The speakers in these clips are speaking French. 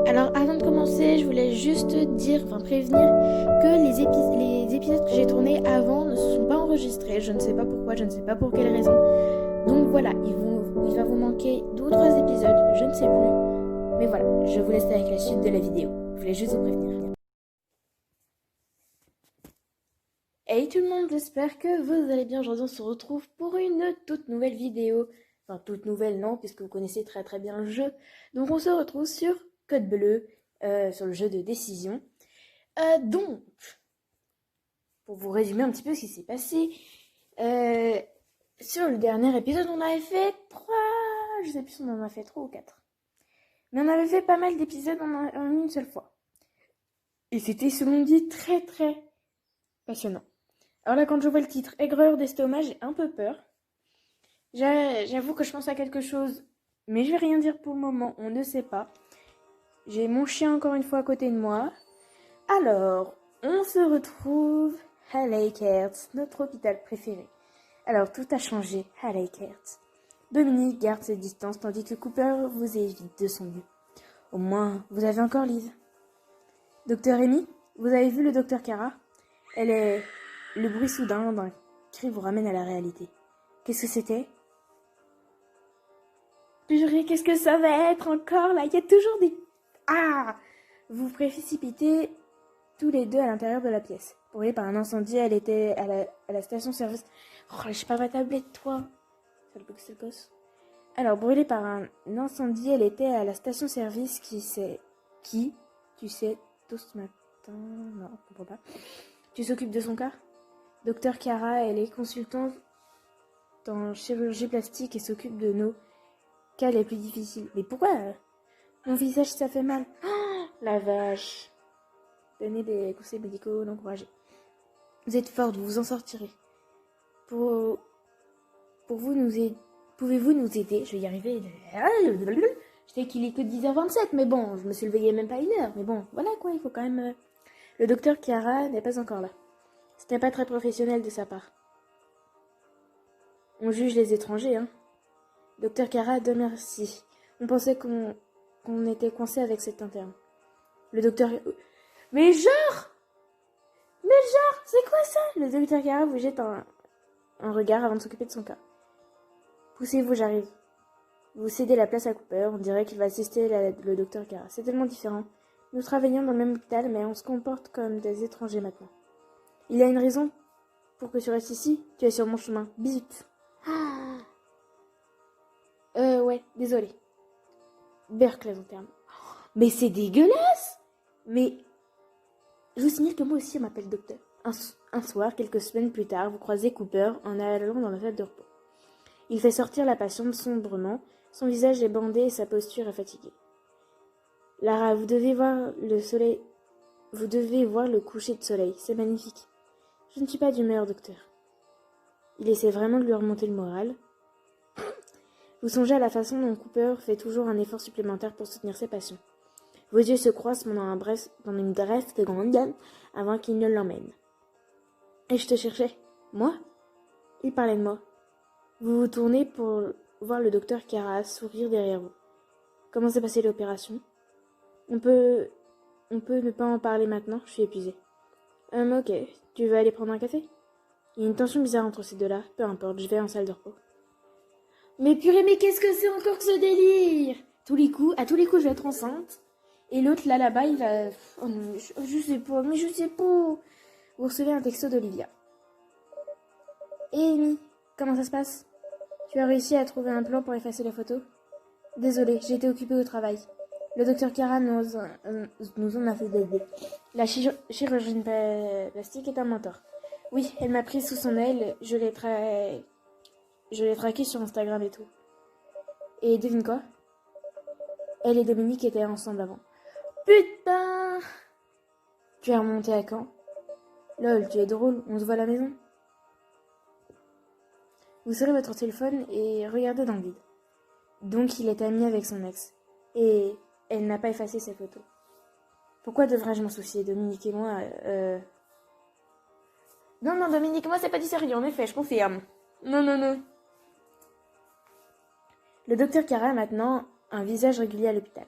Alors avant de commencer, je voulais juste prévenir que les épisodes que j'ai tournés avant ne se sont pas enregistrés. Je ne sais pas pourquoi, je ne sais pas pour quelle raison. Donc voilà, il va vous manquer 2 ou 3 épisodes, je ne sais plus. Mais voilà, je vous laisse avec la suite de la vidéo. Je voulais juste vous prévenir. Hey tout le monde, j'espère que vous allez bien. Aujourd'hui on se retrouve pour une toute nouvelle vidéo. Enfin toute nouvelle non, puisque vous connaissez très très bien le jeu. Donc on se retrouve sur Code Bleu, sur le jeu de décision. Donc, pour vous résumer un petit peu ce qui s'est passé, sur le dernier épisode on avait fait 3, je sais plus si on en a fait 3 ou 4. Mais on avait fait pas mal d'épisodes en une seule fois. Et c'était selon dit très très passionnant. Alors là, quand je vois le titre Aigreur d'estomac, j'ai un peu peur. J'avoue que je pense à quelque chose, mais je vais rien dire pour le moment, on ne sait pas. J'ai mon chien encore une fois à côté de moi. Alors, on se retrouve à Leichhardt, notre hôpital préféré. Alors, tout a changé à Leichhardt. Dominique garde ses distances tandis que Cooper vous évite de son but. Au moins, vous avez encore Liv. Docteur Amy, vous avez vu le docteur Kara? Le bruit soudain d'un cri vous ramène à la réalité. Qu'est-ce que c'était? Purée, qu'est-ce que ça va être encore là? Il y a toujours des... Ah! Vous vous précipitez tous les deux à l'intérieur de la pièce. Brûlée par un incendie, elle était à la station-service. Oh, lâche pas ma tablette, toi! C'est le gosse. Alors, brûlée par un incendie, elle était à la station-service Qui, tu sais, tôt ce matin... Non, je comprends pas. Tu s'occupes de son cas? Docteur Kara, elle est consultante en chirurgie plastique et s'occupe de nos cas les plus difficiles. Mais pourquoi mon visage, ça fait mal? Oh, la vache! Donnez des conseils médicaux, l'encourager. Vous êtes forte, vous vous en sortirez. Pour vous nous aider... Pouvez-vous nous aider? Je vais y arriver. Je sais qu'il est que 10h27, mais bon, je me suis levée il y a même pas 1 heure. Mais bon, voilà quoi, il faut quand même... Le docteur Chiara n'est pas encore là. C'était pas très professionnel de sa part. On juge les étrangers, hein. Docteur Chiara, Dieu merci. On pensait qu'on était coincé avec cet interne. Le docteur... Mais genre, c'est quoi ça? Le docteur Chiara vous jette un regard avant de s'occuper de son cas. Poussez-vous, j'arrive. Vous cédez la place à Cooper, on dirait qu'il va assister le docteur Chiara. C'est tellement différent. Nous travaillons dans le même hôpital, mais on se comporte comme des étrangers maintenant. Il y a une raison pour que tu restes ici? Tu es sur mon chemin. Bisous. Ah. Ouais, désolé. Berkeley, en terme. Mais c'est dégueulasse! Mais je vous signale que moi aussi, on m'appelle docteur. Un soir, quelques semaines plus tard, vous croisez Cooper en allant dans la salle de repos. Il fait sortir la patiente sombrement. Son visage est bandé et sa posture est fatiguée. Lara, vous devez voir le soleil. Vous devez voir le coucher de soleil. C'est magnifique. Je ne suis pas d'humeur, docteur. Il essaie vraiment de lui remonter le moral. Vous songez à la façon dont Cooper fait toujours un effort supplémentaire pour soutenir ses patients. Vos yeux se croisent pendant une brève seconde avant qu'il ne l'emmène. Et je te cherchais. Moi? Il parlait de moi. Vous vous tournez pour voir le docteur Kara sourire derrière vous. Comment s'est passée l'opération? On peut ne pas en parler maintenant, je suis épuisée. Ok, tu veux aller prendre un café? Il y a une tension bizarre entre ces deux-là, peu importe, je vais en salle de repos. Mais purée, mais qu'est-ce que c'est encore que ce délire? À tous les coups, je vais être enceinte. Et l'autre, là-bas, il va... Oh non, je sais pas, mais je sais pas. Vous recevez un texto d'Olivia. Hé, Amy, comment ça se passe? Tu as réussi à trouver un plan pour effacer les photos? Désolée, j'ai été occupée au travail. Le docteur Kara nous en a fait aider. La chirurgienne plastique est un mentor. Oui, elle m'a prise sous son aile, je l'ai traquée sur Instagram et tout. Et devine quoi? Elle et Dominique étaient ensemble avant. Putain! Tu es remonté à quand? Lol, tu es drôle, on se voit à la maison. Vous serrez votre téléphone et regardez dans le vide. Donc il est ami avec son ex. Et elle n'a pas effacé ses photos. Pourquoi devrais-je m'en soucier? Dominique et moi... Non, Dominique et moi, c'est pas du sérieux, en effet, je confirme. Non. Le docteur Kara a maintenant un visage régulier à l'hôpital.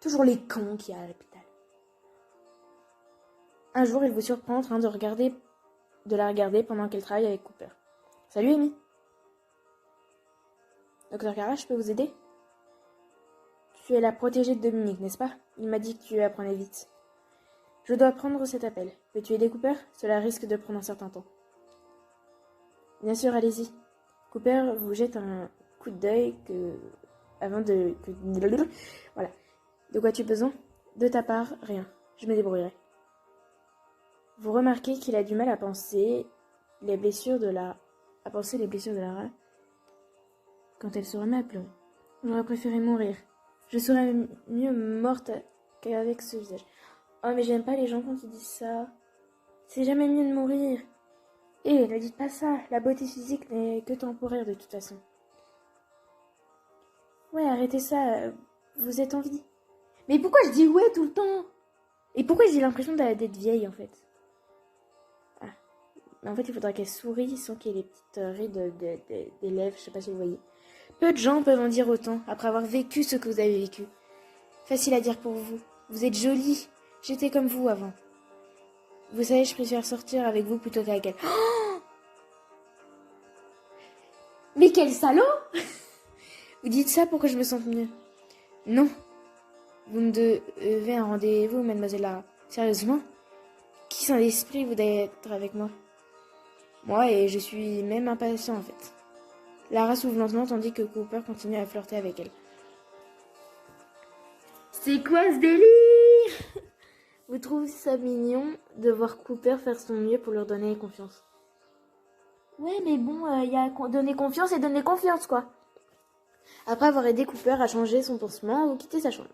Toujours les cons qu'il y a à l'hôpital. Un jour, il vous surprend en train de la regarder pendant qu'elle travaille avec Cooper. Salut, Amy. Docteur Cara, je peux vous aider? Tu es la protégée de Dominique, n'est-ce pas? Il m'a dit que tu apprenais vite. Je dois prendre cet appel. Peux-tu aider Cooper? Cela risque de prendre un certain temps. Bien sûr, allez-y. Cooper vous jette un coup d'œil Voilà. De quoi as-tu besoin? De ta part, rien. Je me débrouillerai. Vous remarquez qu'il a du mal à penser les blessures de Lara quand elle se remet à pleurer. J'aurais préféré mourir. Je serais mieux morte qu'avec ce visage. Oh, mais j'aime pas les gens quand ils disent ça. C'est jamais mieux de mourir. Eh, ne dites pas ça. La beauté physique n'est que temporaire de toute façon. Ouais, arrêtez ça. Vous êtes en vie. Mais pourquoi je dis ouais tout le temps? Et pourquoi j'ai l'impression d'être vieille en fait? Ah. Mais en fait, il faudra qu'elle sourie sans qu'il y ait les petites rides des lèvres. Je sais pas si vous voyez. Peu de gens peuvent en dire autant après avoir vécu ce que vous avez vécu. Facile à dire pour vous. Vous êtes jolie. J'étais comme vous avant. Vous savez, je préfère sortir avec vous plutôt qu'avec elle. Oh, mais quel salaud! Vous dites ça pour que je me sente mieux. Non. Vous me devez un rendez-vous, mademoiselle Lara. Sérieusement? Qui sans l'esprit vous d'être avec moi? Moi, et je suis même impatient en fait. Lara s'ouvre lentement tandis que Cooper continue à flirter avec elle. C'est quoi ce délire? Vous trouvez ça mignon de voir Cooper faire son mieux pour leur donner confiance? Ouais, mais bon, il y a donner confiance et donner confiance, quoi. Après avoir aidé Cooper à changer son pansement, vous quittez sa chambre.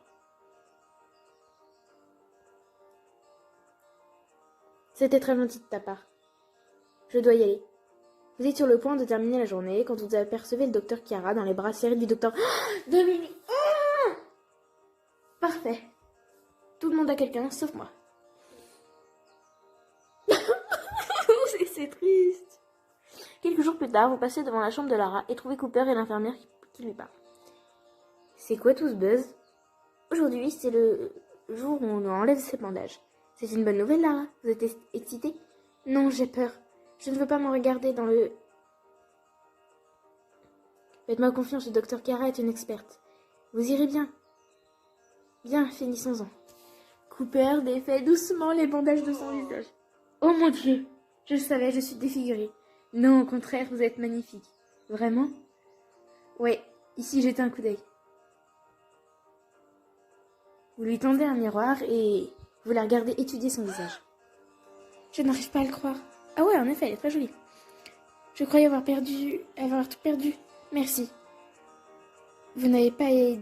C'était très gentil de ta part. Je dois y aller. Vous êtes sur le point de terminer la journée quand vous apercevez le docteur Chiara dans les bras serrés du docteur... Oh, Dominique! Oh, parfait. Tout le monde a quelqu'un, sauf moi. C'est triste. Quelques jours plus tard, vous passez devant la chambre de Lara et trouvez Cooper et l'infirmière qui lui parlent. C'est quoi tout ce buzz? Aujourd'hui, c'est le jour où on enlève ses bandages. C'est une bonne nouvelle, Lara? Vous êtes excitée? Non, j'ai peur. Je ne veux pas me regarder dans le... Faites-moi confiance, le docteur Chiara est une experte. Vous irez bien. Bien, finissons-en. Cooper défait doucement les bandages de son visage. Oh mon Dieu! Je le savais, je suis défigurée. Non, au contraire, vous êtes magnifique. Vraiment? Ouais, ici jetez un coup d'œil. Vous lui tendez un miroir et vous la regardez étudier son visage. Je n'arrive pas à le croire. Ah ouais, en effet, elle est très jolie. Je croyais avoir tout perdu. Merci. Vous n'avez pas aidé...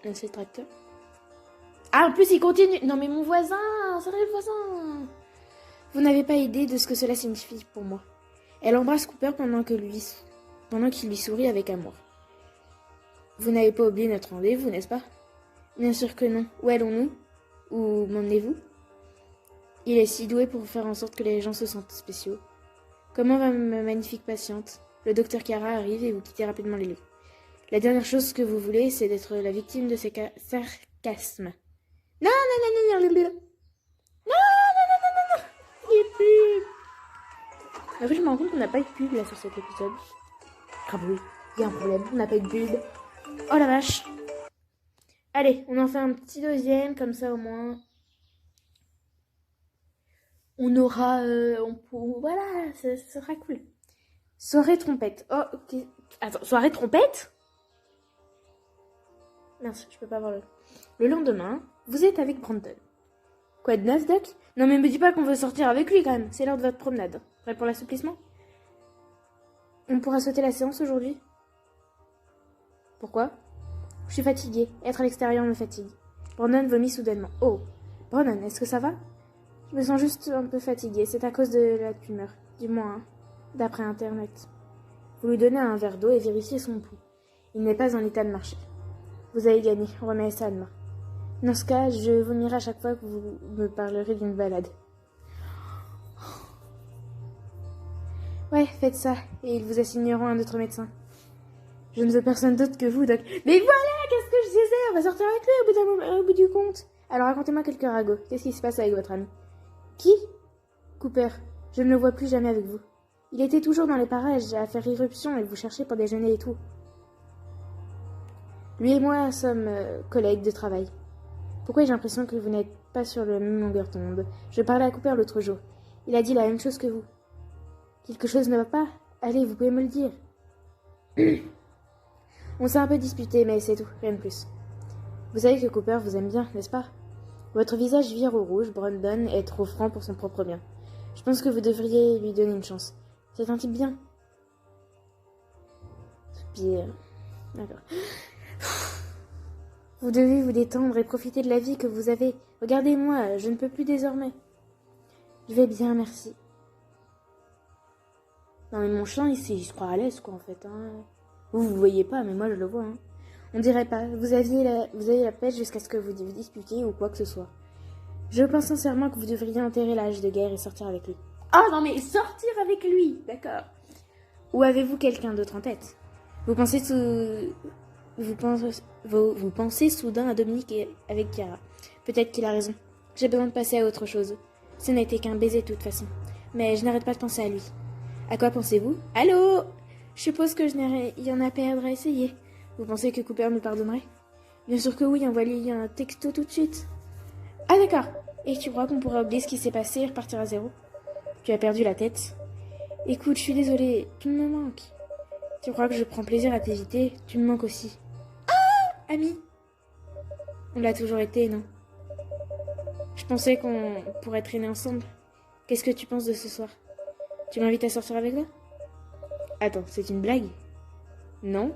C'est le tracteur. Ah, en plus, il continue. Non, mais mon voisin, c'est vrai, le voisin. Vous n'avez pas idée de ce que cela signifie pour moi. Elle embrasse Cooper pendant qu'il lui sourit avec amour. Vous n'avez pas oublié notre rendez-vous, n'est-ce pas? Bien sûr que non. Où allons-nous? Où m'emmenez-vous? Il est si doué pour faire en sorte que les gens se sentent spéciaux. Comment va ma magnifique patiente? Le docteur Chiara arrive et vous quittez rapidement les lieux. La dernière chose que vous voulez, c'est d'être la victime de ces sarcasmes. Non, non, non, non, non, non, non, non, les pubs. En fait, je me rends compte qu'on n'a pas eu de pub là sur cet épisode. Ah oui, il y a un problème, on n'a pas eu de pub. Oh la vache. Allez, on en fait un petit deuxième, comme ça au moins. On aura... voilà, ça sera cool. Soirée trompette. Oh, ok. Attends, soirée trompette? Mince, je peux pas voir le... Le lendemain, vous êtes avec Brandon. Quoi de neuf, Doc? Non mais me dis pas qu'on veut sortir avec lui quand même. C'est l'heure de votre promenade. Prêt pour l'assouplissement? On pourra sauter la séance aujourd'hui? Pourquoi? Je suis fatiguée. Être à l'extérieur me fatigue. Brandon vomit soudainement. Oh, Brandon, est-ce que ça va? Je me sens juste un peu fatiguée. C'est à cause de la tumeur. Du moins, hein, d'après Internet. Vous lui donnez un verre d'eau et vérifiez son pouls. Il n'est pas en état de marcher. Vous avez gagné. On remet ça demain. Dans ce cas, je vomirai à chaque fois que vous me parlerez d'une balade. Ouais, faites ça, et ils vous assigneront un autre médecin. Je ne veux personne d'autre que vous, Doc. Mais voilà, qu'est-ce que je disais? On va sortir avec lui au bout, au bout du compte. Alors racontez-moi quelques ragots. Qu'est-ce qui se passe avec votre ami? Qui? Cooper. Je ne le vois plus jamais avec vous. Il était toujours dans les parages à faire irruption et vous chercher pour déjeuner et tout. Lui et moi sommes collègues de travail. Pourquoi j'ai l'impression que vous n'êtes pas sur le même longueur d'onde? Je parlais à Cooper l'autre jour. Il a dit la même chose que vous. Quelque chose ne va pas? Allez, vous pouvez me le dire. On s'est un peu disputé, mais c'est tout, rien de plus. Vous savez que Cooper vous aime bien, n'est-ce pas? Votre visage vire au rouge, Brandon est trop franc pour son propre bien. Je pense que vous devriez lui donner une chance. C'est un type bien. Soupir. D'accord. Vous devez vous détendre et profiter de la vie que vous avez. Regardez-moi, je ne peux plus désormais. Je vais bien, merci. Non mais mon chien ici, il se croit à l'aise quoi en fait. Hein. Vous voyez pas, mais moi je le vois. Hein. On dirait pas. Vous avez la pêche jusqu'à ce que vous vous disputiez ou quoi que ce soit. Je pense sincèrement que vous devriez enterrer l'âge de guerre et sortir avec lui. Ah non mais sortir avec lui, d'accord. Ou avez-vous quelqu'un d'autre en tête? Vous pensez soudain à Dominique et avec Chiara. Peut-être qu'il a raison. J'ai besoin de passer à autre chose. Ce n'était qu'un baiser de toute façon. Mais je n'arrête pas de penser à lui. À quoi pensez-vous? Allô? Je suppose que je n'ai rien à perdre à essayer. Vous pensez que Cooper me pardonnerait? Bien sûr que oui, envoie-lui un texto tout de suite. Ah d'accord. Et tu crois qu'on pourrait oublier ce qui s'est passé et repartir à zéro? Tu as perdu la tête. Écoute, je suis désolée, tu me manques. Tu crois que je prends plaisir à t'éviter? Tu me manques aussi. Ah, ami. On l'a toujours été, non? Je pensais qu'on pourrait traîner ensemble. Qu'est-ce que tu penses de ce soir? Tu m'invites à sortir avec toi? Attends, c'est une blague? Non?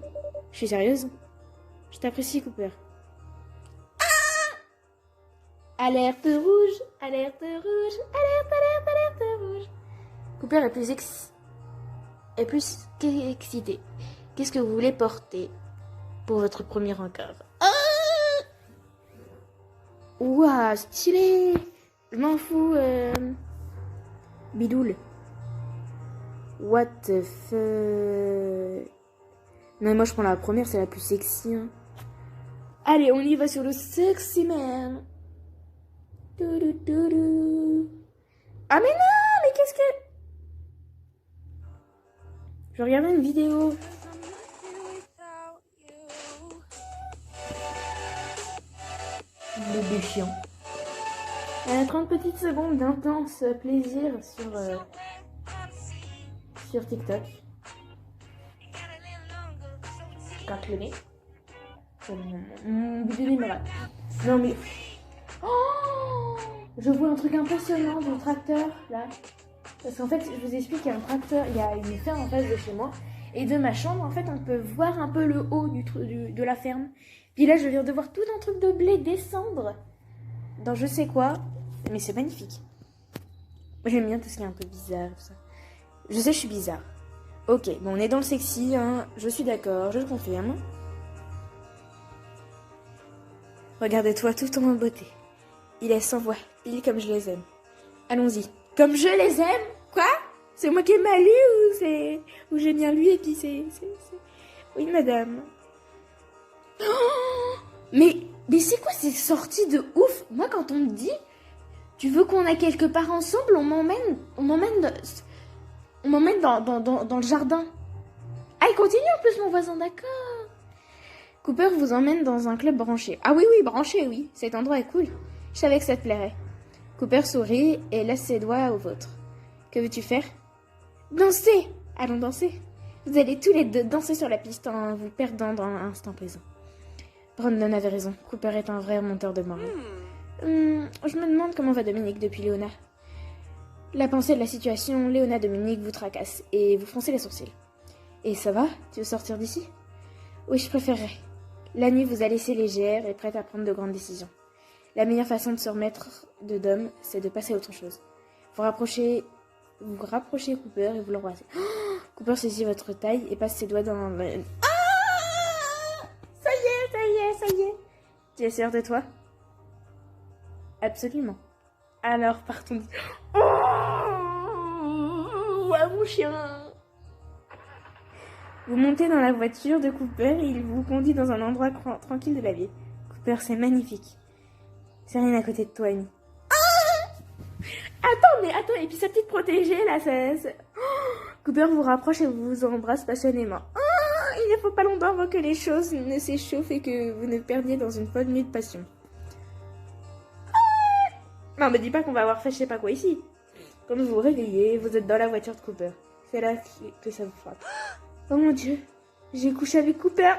Je suis sérieuse? Je t'apprécie, Cooper. Alerte rouge, alerte rouge, alerte rouge. Cooper est plus qu'excité. Qu'est-ce que vous voulez porter pour votre premier encart? Ouah, stylé! Je m'en fous, bidoule. What the fuck? Non, moi je prends la première, c'est la plus sexy. Hein. Allez, on y va sur le sexy man. Ah mais non, mais qu'est-ce que... Je regardais une vidéo. Bébé chiant. 30 petites secondes d'intense plaisir sur TikTok. Quand le nez. Mon vidéo numéro. Non mais... Oh, je vois un truc impressionnant du tracteur là. Parce qu'en fait, je vous explique, il y a un tracteur, il y a une ferme en face de chez moi. Et de ma chambre, en fait, on peut voir un peu le haut de la ferme. Puis là, je viens de voir tout un truc de blé descendre dans je sais quoi. Mais c'est magnifique. J'aime bien tout ce qui est un peu bizarre. Tout ça. Je sais, je suis bizarre. Ok, bon, on est dans le sexy, hein. Je suis d'accord, je le confirme. Regardez-toi tout en beauté. Il est sans voix, il est comme je les aime. Allons-y. Comme je les aime? Quoi? C'est moi qui ai mal lu ou j'ai bien lu et puis c'est... Oui, madame. Oh, mais c'est quoi ces sorties de ouf? Moi, quand on me dit, tu veux qu'on aille quelque part ensemble, on m'emmène dans le jardin. Ah, il continue en plus, mon voisin, d'accord. Cooper vous emmène dans un club branché. Ah oui, branché, oui. Cet endroit est cool. Je savais que ça te plairait. Cooper sourit et laisse ses doigts au vôtre. Que veux-tu faire? Danser! Allons danser. Vous allez tous les deux danser sur la piste en vous perdant dans l'instant présent. Brandon avait raison. Cooper est un vrai monteur de morale. Je me demande comment va Dominique depuis Léona. La pensée de la situation, Léona Dominique vous tracasse et vous froncez les sourcils. Et ça va? Tu veux sortir d'ici? Oui, je préférerais. La nuit vous a laissé légère et prête à prendre de grandes décisions. La meilleure façon de se remettre de Dom, c'est de passer à autre chose. Vous rapprochez Cooper et vous l'embrassez. Oh, Cooper saisit votre taille et passe ses doigts dans... Ah, ça y est. Tu es sûr de toi? Absolument. Alors, partons. Oh, ouais, mon chien. Vous montez dans la voiture de Cooper et il vous conduit dans un endroit tranquille de la ville. Cooper, c'est magnifique. C'est rien à côté de toi, Amy. Attends, et puis sa petite protégée, là, Cooper vous rapproche et vous embrasse passionnément. Il ne faut pas longtemps avant que les choses ne s'échauffent et que vous ne perdiez dans une folle nuit de passion. Non, me dis pas qu'on va avoir fait je sais pas quoi ici. Quand vous vous réveillez, vous êtes dans la voiture de Cooper. C'est là que ça vous frappe. Oh mon Dieu, j'ai couché avec Cooper.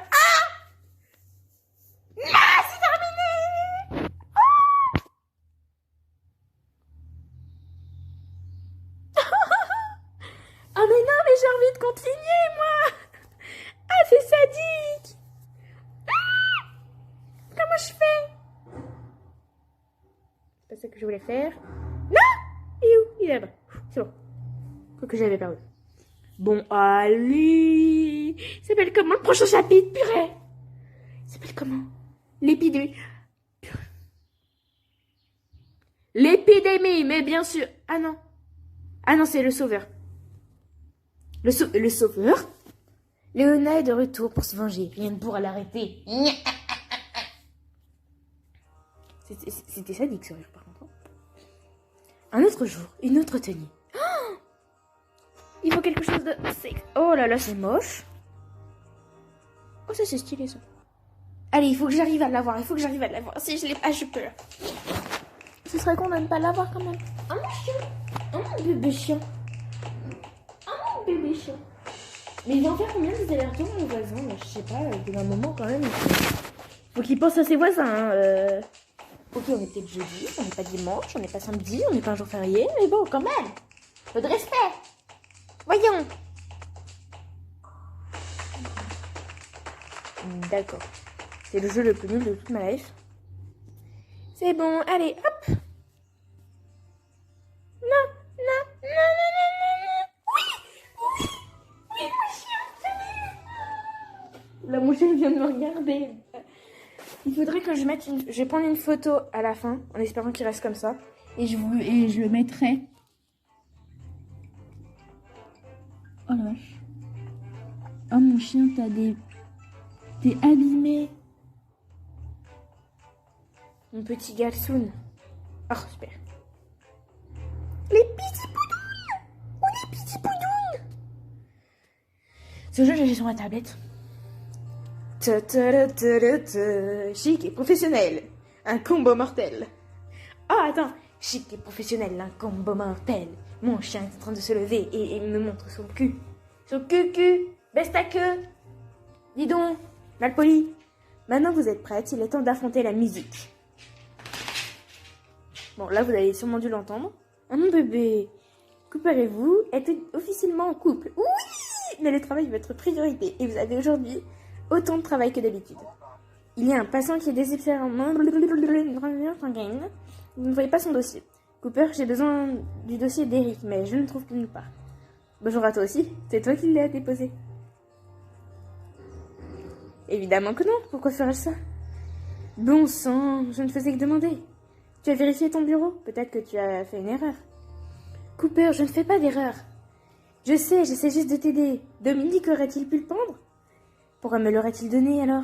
C'est terminé. Ah mais non, mais j'ai envie de continuer, moi. Ah, c'est sadique. Comment je fais? C'est pas ça que je voulais faire. Non. Il est où? Il est là-bas. C'est bon. Quoi que j'avais perdu. Bon, allez. Il s'appelle comment le prochain chapitre, purée? Il s'appelle comment? L'épidémie. L'épidémie, mais bien sûr. Ah non. Ah non, c'est le sauveur. Le sauveur? Léona est de retour pour se venger. Rien ne pourra l'arrêter. C'était sadique, ce rire, par contre. Un autre jour, une autre tenue. Oh, il faut quelque chose de sexe. Oh là là, c'est moche. Oh, ça, c'est stylé, ça. Allez, il faut que j'arrive à l'avoir. Si je l'ai pas, je peux. Ce serait con de ne pas l'avoir, quand même. Oh, mon chien. Oh, mon bébé chien. Oh, mon bébé chien. Mais il va en faire combien des allers-retours, mon voisin? Je sais pas, au bout d'un moment, quand même. Faut qu'il pense à ses voisins. Ok, on est peut-être jeudi, on n'est pas dimanche, on n'est pas samedi, on n'est pas un jour férié, mais bon, quand même. Peu de respect. Voyons. D'accord. C'est le jeu le plus nul de toute ma life. C'est bon, allez, hop. Non. Oui, la mouchette vient de me regarder. Il faudrait que je mette Je vais prendre une photo à la fin, en espérant qu'il reste comme ça. Et je le mettrai. Oh la vache. Oh mon chien, t'es abîmé. Mon petit garçon. Oh, super. Les petits poudounes. Oh, les petits poudounes. Ce jeu, j'ai sur ma tablette. Chic et professionnel. Un combo mortel. Oh, attends. Chic et professionnel, un combo mortel. Mon chien est en train de se lever et me montre son cul. Son cul. Baisse ta queue. Dis donc, malpoli. Maintenant que vous êtes prêtes, il est temps d'affronter la musique. Bon, là, vous avez sûrement dû l'entendre. Ah, mon bébé. Cooper et vous êtes officiellement en couple. Oui! Mais le travail va être priorité. Et vous avez aujourd'hui autant de travail que d'habitude. Il y a un patient qui est désespérément... Vous ne voyez pas son dossier. Cooper, j'ai besoin du dossier d'Eric, mais je ne trouve nulle part. Bonjour à toi aussi. C'est toi qui l'as déposé. Évidemment que non. Pourquoi ferais-je ça? Bon sang, je ne faisais que demander. Tu as vérifié ton bureau? Peut-être que tu as fait une erreur. Cooper, je ne fais pas d'erreur. Je sais, j'essaie juste de t'aider. Dominique aurait-il pu le pendre? Pourquoi me l'aurait-il donné alors?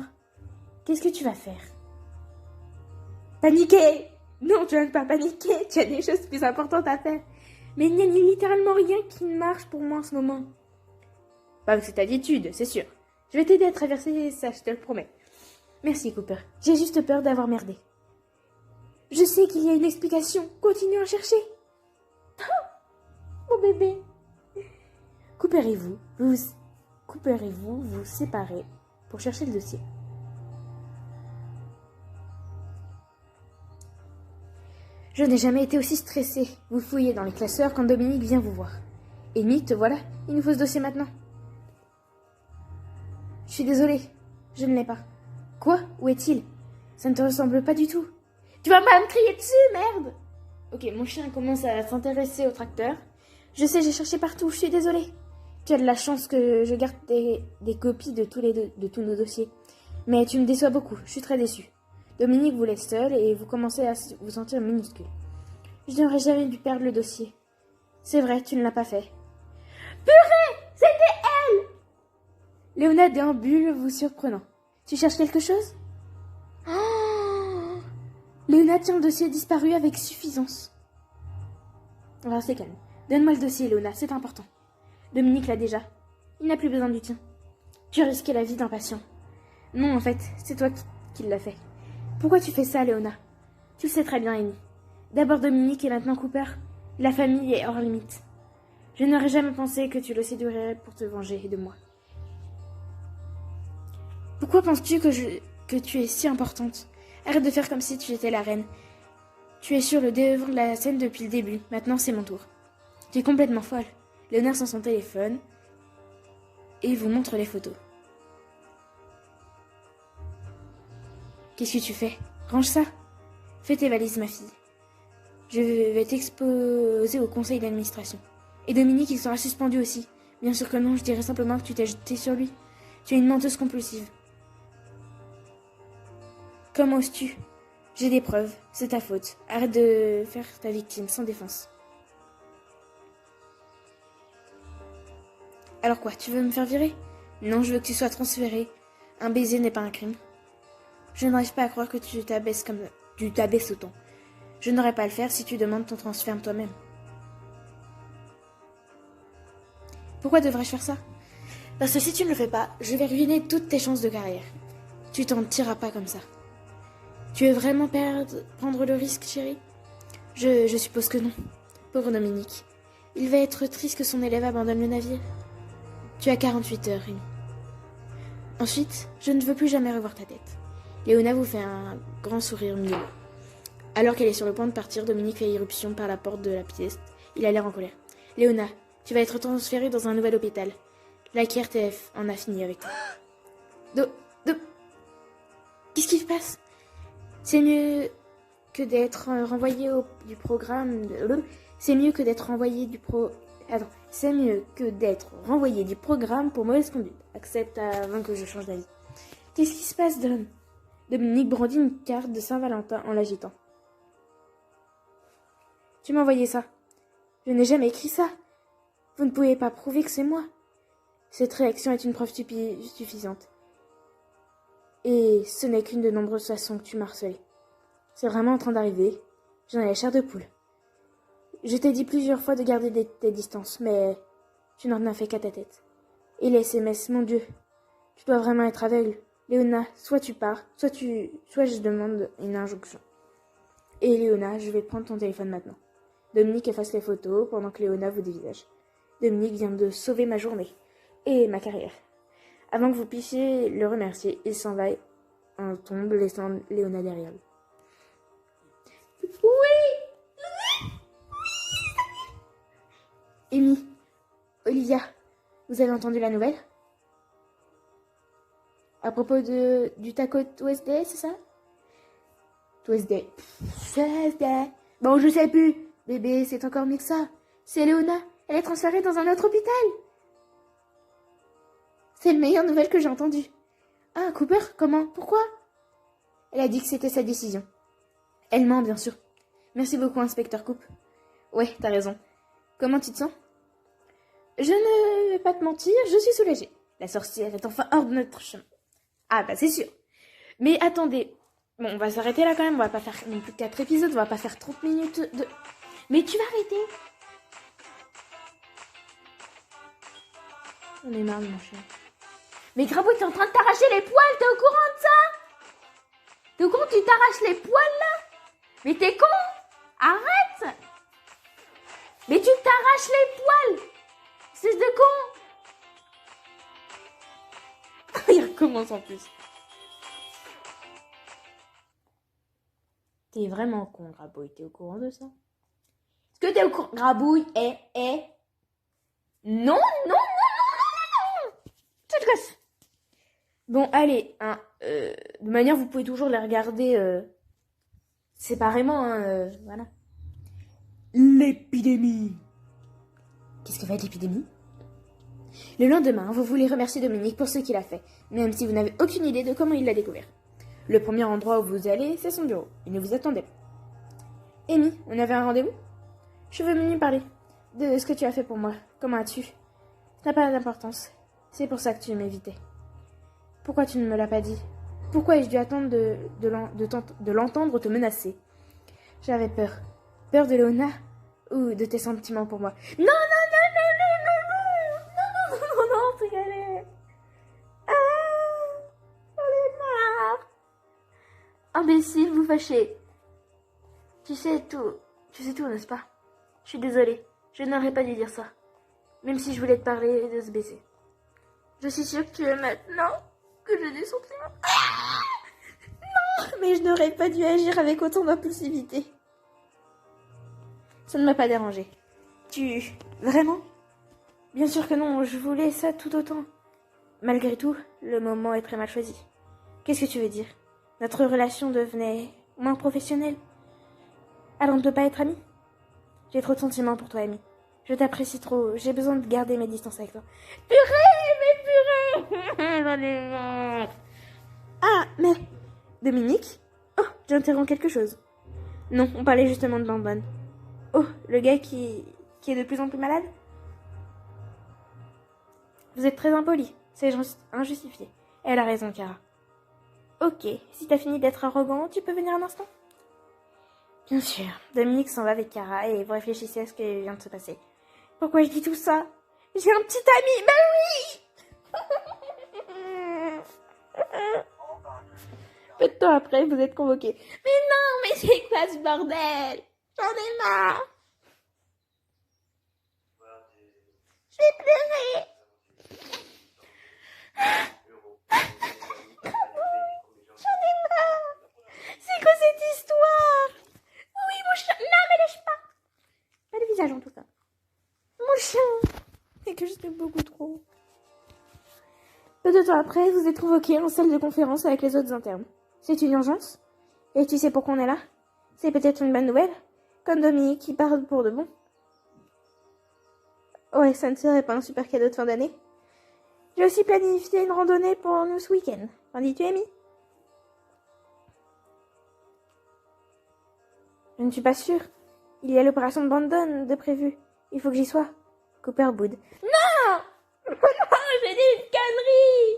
Qu'est-ce que tu vas faire? Paniquer! Non, tu vas pas paniquer. Tu as des choses plus importantes à faire. Mais il n'y a littéralement rien qui marche pour moi en ce moment. Pas avec cette attitude, c'est sûr. Je vais t'aider à traverser ça, je te le promets. Merci, Cooper. J'ai juste peur d'avoir merdé. Je sais qu'il y a une explication. Continue à chercher. Oh, mon bébé. Cooper et vous vous séparez pour chercher le dossier. Je n'ai jamais été aussi stressée. Vous fouillez dans les classeurs quand Dominique vient vous voir. Amy, te voilà. Il nous faut ce dossier maintenant. Je suis désolée. Je ne l'ai pas. Quoi? Où est-il? Ça ne te ressemble pas du tout. Tu vas pas me crier dessus, merde! Ok, mon chien commence à s'intéresser au tracteur. Je sais, j'ai cherché partout, je suis désolée. Tu as de la chance que je garde des copies de tous nos dossiers. Mais tu me déçois beaucoup, je suis très déçue. Dominique vous laisse seule et vous commencez à vous sentir minuscule. Je n'aurais jamais dû perdre le dossier. C'est vrai, tu ne l'as pas fait. Purée! C'était elle! Léona déambule, vous surprenant. Tu cherches quelque chose? Oh, Léona tient le dossier disparu avec suffisance. Alors c'est calme. Donne-moi le dossier, Léona, c'est important. Dominique l'a déjà. Il n'a plus besoin du tien. Tu as risqué la vie d'un patient. Non, en fait, c'est toi qui l'as fait. Pourquoi tu fais ça, Léona? Tu le sais très bien, Amy. D'abord Dominique et maintenant Cooper. La famille est hors limite. Je n'aurais jamais pensé que tu le séduirais pour te venger de moi. Pourquoi penses-tu que tu es si importante? Arrête de faire comme si tu étais la reine. Tu es sur le devant de la scène depuis le début. Maintenant, c'est mon tour. Tu es complètement folle. Léonard sort son téléphone et vous montre les photos. Qu'est-ce que tu fais? Range ça. Fais tes valises, ma fille. Je vais t'exposer au conseil d'administration. Et Dominique, il sera suspendu aussi. Bien sûr que non, je dirais simplement que tu t'es jeté sur lui. Tu es une menteuse compulsive. Comment oses-tu? J'ai des preuves, c'est ta faute. Arrête de faire ta victime sans défense. Alors quoi, tu veux me faire virer? Non, je veux que tu sois transféré. Un baiser n'est pas un crime. Je n'arrive pas à croire que tu t'abaisses autant. Je n'aurais pas à le faire si tu demandes ton transfert toi-même. Pourquoi devrais-je faire ça? Parce que si tu ne le fais pas, je vais ruiner toutes tes chances de carrière. Tu t'en tireras pas comme ça. Tu veux vraiment prendre le risque, chérie? Je suppose que non. Pauvre Dominique. Il va être triste que son élève abandonne le navire. Tu as 48 heures, Rémi. Ensuite, je ne veux plus jamais revoir ta tête. Léona vous fait un grand sourire mielleux. Alors qu'elle est sur le point de partir, Dominique fait irruption par la porte de la pièce. Il a l'air en colère. Léona, tu vas être transférée dans un nouvel hôpital. La KRTF en a fini avec toi. Qu'est-ce qui se passe? C'est mieux que d'être renvoyé du programme. C'est mieux que d'être renvoyé du C'est mieux que d'être renvoyé du programme pour mauvaise conduite. Accepte avant que je change d'avis. Qu'est-ce qui se passe, Dom? Dominique brandit une carte de Saint-Valentin en l'agitant. Tu m'as envoyé ça. Je n'ai jamais écrit ça. Vous ne pouvez pas prouver que c'est moi. Cette réaction est une preuve suffisante. Et ce n'est qu'une de nombreuses façons que tu m'as harcelé. C'est vraiment en train d'arriver. J'en ai la chair de poule. Je t'ai dit plusieurs fois de garder tes distances, mais tu n'en as fait qu'à ta tête. Et les SMS, mon Dieu. Tu dois vraiment être aveugle. Léona, soit tu pars, soit je demande une injonction. Et Léona, je vais prendre ton téléphone maintenant. Dominique efface les photos pendant que Léona vous dévisage. Dominique vient de sauver ma journée. Et ma carrière. Avant que vous puissiez le remercier, il s'en va en tombe, laissant Léona derrière lui. Oui! Amy, Olivia, vous avez entendu la nouvelle? À propos du taco Tuesday, c'est ça? Tuesday. Bon, je sais plus. Bébé, c'est encore mieux que ça. C'est Léona. Elle est transférée dans un autre hôpital. C'est la meilleure nouvelle que j'ai entendue. Ah, Cooper, comment? Pourquoi? Elle a dit que c'était sa décision. Elle ment, bien sûr. Merci beaucoup, inspecteur Coop. Ouais, t'as raison. Comment tu te sens? Je ne vais pas te mentir, je suis soulagée. La sorcière est enfin hors de notre chemin. Ah, bah c'est sûr. Mais attendez. Bon, on va s'arrêter là quand même. On va pas faire non plus 4 épisodes. On va pas faire 30 minutes de... Mais tu vas arrêter. On est marre de mon chien. Mais Grabouille, t'es en train de t'arracher les poils, t'es au courant de ça? T'es au courant que tu t'arraches les poils là? Mais t'es con? Arrête! Mais tu t'arraches les poils! C'est de con! Il recommence en plus. T'es vraiment con, Grabouille, t'es au courant de ça? Est-ce que t'es au courant? Grabouille, Non, non, non, non, non, non! Tu te casses! Bon, allez, hein, de manière, vous pouvez toujours les regarder séparément, hein, voilà. L'épidémie. Qu'est-ce que va être l'épidémie? Le lendemain, vous voulez remercier Dominique pour ce qu'il a fait, même si vous n'avez aucune idée de comment il l'a découvert. Le premier endroit où vous allez, c'est son bureau. Il ne vous attendait pas. Amy, on avait un rendez-vous? Je veux venir parler de ce que tu as fait pour moi. Comment as-tu? Ça n'a pas d'importance. C'est pour ça que tu m'évitais. Pourquoi tu ne me l'as pas dit? Pourquoi ai-je dû attendre de l'entendre te menacer? J'avais peur. Peur de Léona ou de tes sentiments pour moi? Non, non, non, non, non, non, non, non, non, non, non, c'est galère. Ah, j'en ai marre. Imbécile, vous fâchez. Tu sais tout, n'est-ce pas? Je suis désolée, je n'aurais pas dû dire ça. Même si je voulais te parler et de se baisser. Je suis sûre que tu es maintenant que j'ai des sentiments. Ah, non, mais je n'aurais pas dû agir avec autant d'impulsivité. Ça ne m'a pas dérangé. Vraiment? Bien sûr que non, je voulais ça tout autant. Malgré tout, le moment est très mal choisi. Qu'est-ce que tu veux dire? Notre relation devenait moins professionnelle. Alors on ne peut pas être amis? J'ai trop de sentiments pour toi, Amy. Je t'apprécie trop. J'ai besoin de garder mes distances avec toi. Purée, mais purée. J'en ai marre. Ah, mais... Dominique? Oh, j'interromps quelque chose. Non, on parlait justement de Bandon. Oh, le gars qui est de plus en plus malade? Vous êtes très impoli. C'est injustifié. Elle a raison, Kara. Ok, si t'as fini d'être arrogant, tu peux venir un instant? Bien sûr. Dominique s'en va avec Kara et vous réfléchissez à ce qui vient de se passer. Pourquoi je dis tout ça? J'ai un petit ami, ben oui. Peu de temps après, vous êtes convoqués. Mais non, mais c'est quoi ce bordel? J'en ai marre. Je vais pleurer. J'en ai marre. C'est quoi cette histoire? Oui, mon chien. Non, mais lâche pas. Pas le visage en tout cas. Mon chien. C'est que je t'aime beaucoup trop. Peu de temps après, vous êtes convoqués en salle de conférence avec les autres internes. C'est une urgence? Et tu sais pourquoi on est là? C'est peut-être une bonne nouvelle? Comme Dominique qui parle pour de bon. Ouais, ça ne serait pas un super cadeau de fin d'année? J'ai aussi planifié une randonnée pour nous ce week-end. Qu'en dis-tu, Amy? Je ne suis pas sûre. Il y a l'opération de Bandon de prévu. Il faut que j'y sois. Cooper boude. Non! Non, j'ai dit une connerie!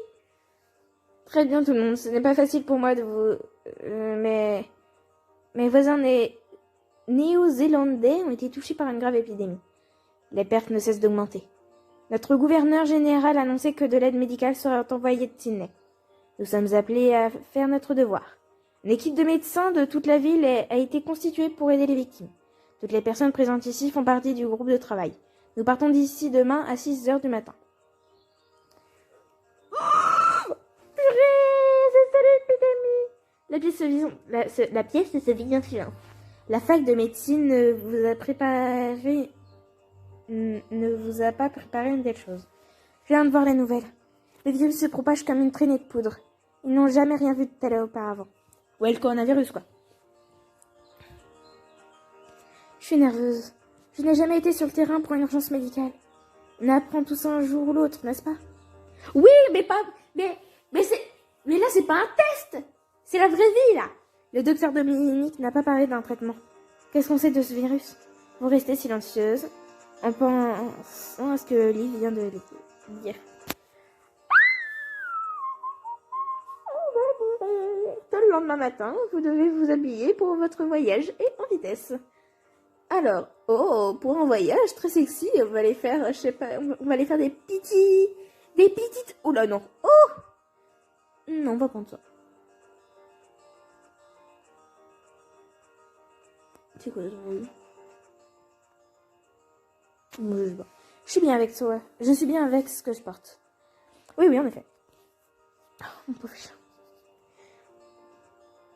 Très bien tout le monde. Ce n'est pas facile pour moi de vous... mais... Mes voisins néo-zélandais ont été touchés par une grave épidémie. Les pertes ne cessent d'augmenter. Notre gouverneur général a annoncé que de l'aide médicale sera envoyée de Sydney. Nous sommes appelés à faire notre devoir. Une équipe de médecins de toute la ville a été constituée pour aider les victimes. Toutes les personnes présentes ici font partie du groupe de travail. Nous partons d'ici demain à 6h du matin. Oh, purée, c'est ça l'épidémie. La pièce se vide en silence. La fac de médecine ne vous a pas préparé une telle chose. Je viens de voir les nouvelles. Le virus se propage comme une traînée de poudre. Ils n'ont jamais rien vu de tel auparavant. Ouais, le coronavirus, quoi. Je suis nerveuse. Je n'ai jamais été sur le terrain pour une urgence médicale. On apprend tout ça un jour ou l'autre, n'est-ce pas? Oui, mais pas... Mais là, c'est pas un test. C'est la vraie vie, là. Le docteur Dominique n'a pas parlé d'un traitement. Qu'est-ce qu'on sait de ce virus? Vous restez silencieuse en pensant à ce que Liv vient de dire. Le lendemain matin, vous devez vous habiller pour votre voyage et en vitesse. Alors, pour un voyage très sexy, on va aller faire, je sais pas, on va aller faire des petites, oh là non, non, on va prendre ça. C'est quoi ce bruit? Je suis bien avec toi. Je suis bien avec ce que je porte. Oui, en effet. Oh, mon pauvre chat.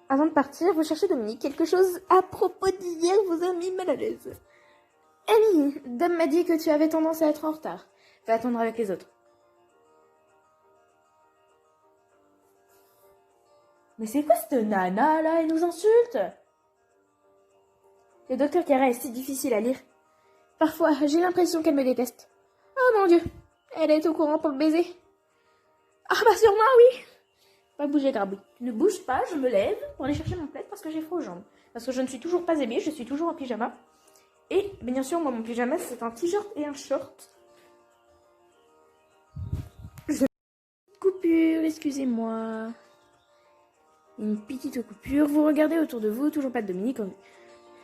Avant de partir, vous cherchez Dominique. Quelque chose à propos d'hier vous a mis mal à l'aise. Amy, Dom m'a dit que tu avais tendance à être en retard. Va attendre avec les autres. Mais c'est quoi cette nana là? Elle nous insulte. Le docteur Kara est si difficile à lire. Parfois, j'ai l'impression qu'elle me déteste. Oh mon Dieu, elle est au courant pour le baiser. Ah bah sûrement oui. Pas bouger, Grabouille. Tu ne bouges pas, je me lève pour aller chercher mon plaid parce que j'ai froid aux jambes. Parce que je ne suis toujours pas habillée, je suis toujours en pyjama. Et bien sûr, moi, mon pyjama, c'est un t-shirt et un short. Je coupure, excusez-moi. Une petite coupure. Vous regardez autour de vous, toujours pas de Dominique.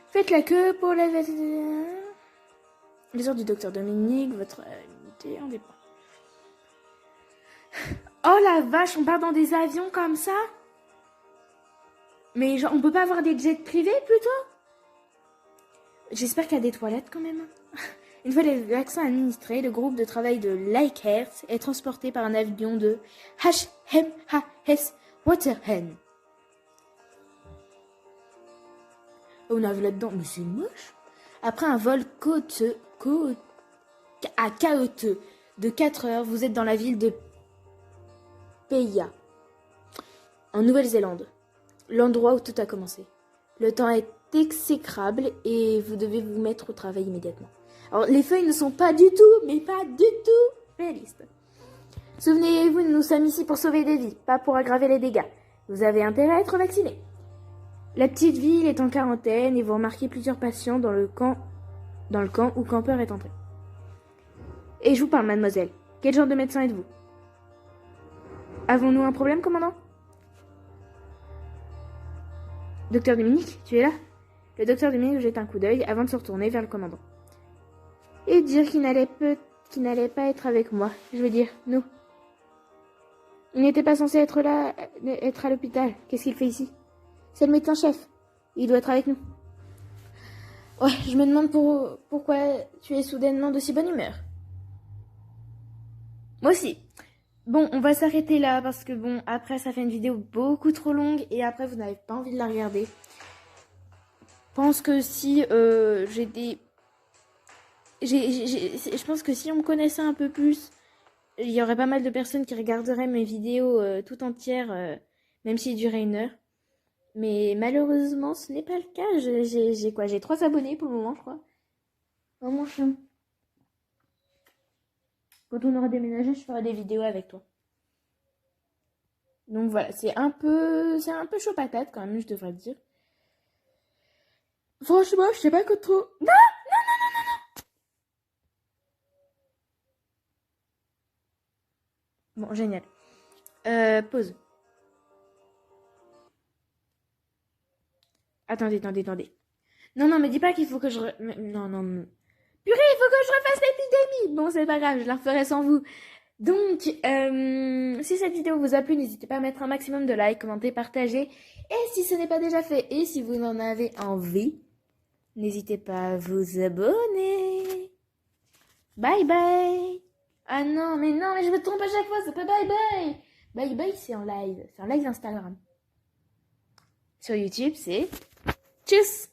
Faites la queue pour la... Les ordres du docteur Dominique, votre immunité en dépend. Oh la vache, on part dans des avions comme ça? Mais genre, on peut pas avoir des jets privés plutôt? J'espère qu'il y a des toilettes quand même. Une fois les vaccins administrés, le groupe de travail de Leichhardt est transporté par un avion de HMHS Waterhen. On arrive là-dedans, mais c'est moche. Après un vol coûteux de 4 heures, vous êtes dans la ville de Peia, en Nouvelle-Zélande, l'endroit où tout a commencé. Le temps est exécrable et vous devez vous mettre au travail immédiatement. Alors, les feuilles ne sont pas du tout, mais pas du tout réalistes. Souvenez-vous, nous sommes ici pour sauver des vies, pas pour aggraver les dégâts. Vous avez intérêt à être vacciné. La petite ville est en quarantaine et vous remarquez plusieurs patients dans le camp où Camper est entré. Et je vous parle, mademoiselle. Quel genre de médecin êtes-vous? Avons-nous un problème, commandant? Docteur Dominique, tu es là? Le docteur Dominique jette un coup d'œil avant de se retourner vers le commandant. Et dire qu'il n'allait pas être avec moi. Je veux dire, nous. Il n'était pas censé être là, être à l'hôpital. Qu'est-ce qu'il fait ici? C'est le médecin-chef. Il doit être avec nous. Ouais, je me demande pourquoi tu es soudainement de si bonne humeur. Moi aussi. Bon, on va s'arrêter là parce que bon, après ça fait une vidéo beaucoup trop longue et après vous n'avez pas envie de la regarder. Je pense que si je pense que si on me connaissait un peu plus, il y aurait pas mal de personnes qui regarderaient mes vidéos tout entières, même s'ils duraient 1 heure. Mais malheureusement, ce n'est pas le cas. J'ai quoi? J'ai 3 abonnés pour le moment, je crois. Oh mon chien. Quand on aura déménagé, je ferai des vidéos avec toi. Donc voilà, c'est un peu chaud patate quand même, je devrais le dire. Franchement, je sais pas quoi trop. Non! Bon, génial. Pause. Attendez. Non, mais dis pas qu'il faut que je... Non. Purée, il faut que je refasse l'épidémie. Bon, c'est pas grave, je la referai sans vous. Donc, si cette vidéo vous a plu, n'hésitez pas à mettre un maximum de likes, commenter, partager. Et si ce n'est pas déjà fait, et si vous en avez envie, n'hésitez pas à vous abonner. Bye bye. Ah non, mais je me trompe à chaque fois, c'est pas bye bye. Bye bye, c'est en live. C'est en live Instagram. Sur YouTube, c'est tchuss.